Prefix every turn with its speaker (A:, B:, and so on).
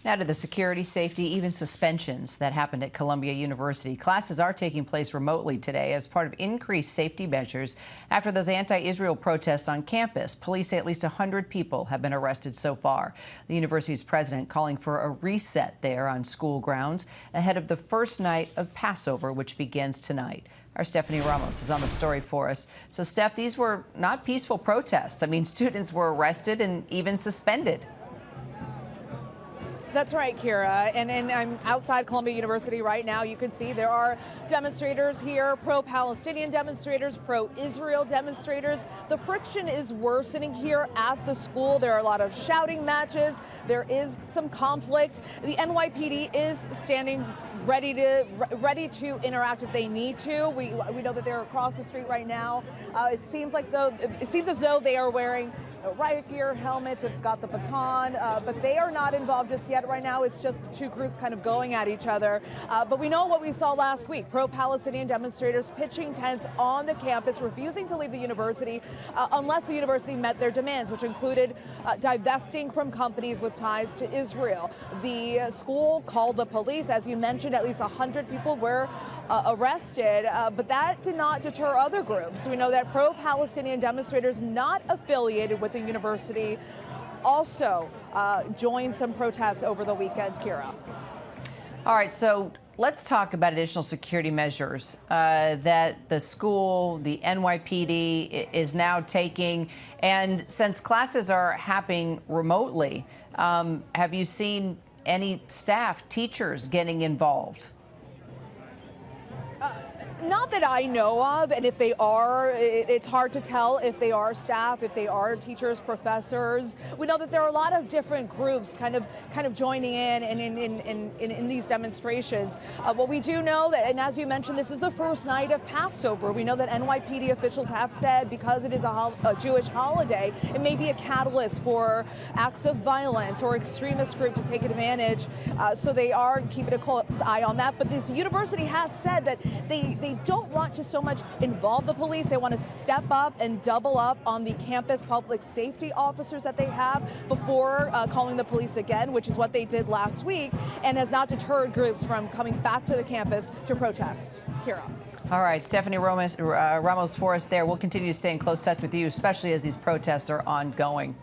A: Now to the security, safety, even suspensions that happened at Columbia University. Classes are taking place remotely today as part of increased safety measures after those anti-Israel protests on campus. Police say at least 100 people have been arrested so far. The university's president calling for a reset there on school grounds ahead of the first night of Passover, which begins tonight. Our Stephanie Ramos is on the story for us. So, Steph, these were not peaceful protests. I mean, students were arrested and even suspended.
B: That's right, Kira. And I'm outside Columbia University right now. You can see there are demonstrators here, pro-Palestinian demonstrators, pro-Israel demonstrators. The friction is worsening here at the school. There are a lot of shouting matches. There is some conflict. The NYPD is standing ready to interact if they need to. We know that they're across the street right now. It seems as though they are wearing riot gear, helmets, have got the baton, but they are not involved just yet. Right now, it's just the two groups kind of going at each other. But we know what we saw last week, pro-Palestinian demonstrators pitching tents on the campus, refusing to leave the university unless the university met their demands, which included divesting from companies with ties to Israel. The school called the police. As you mentioned, at least 100 people were arrested, but that did not deter other groups. We know that pro-Palestinian demonstrators not affiliated with the university also joined some protests over the weekend, Kira.
A: All right, so let's talk about additional security measures that the school, the NYPD is now taking. And since classes are happening remotely, have you seen any staff, teachers getting involved?
B: Not that I know of, and if they are, it's hard to tell if they are staff, if they are teachers, professors. We know that there are a lot of different groups kind of joining in these demonstrations. What we do know that, and as you mentioned, this is the first night of Passover. We know that NYPD officials have said because it is a Jewish holiday, it may be a catalyst for acts of violence or extremist group to take advantage. So they are keeping a close eye on that. But this university has said that they don't want to so much involve the police. They want to step up and double up on the campus public safety officers that they have before calling the police again, which is what they did last week, and has not deterred groups from coming back to the campus to protest. Kira.
A: All right, Stephanie Ramos for us there. We'll continue to stay in close touch with you, especially as these protests are ongoing.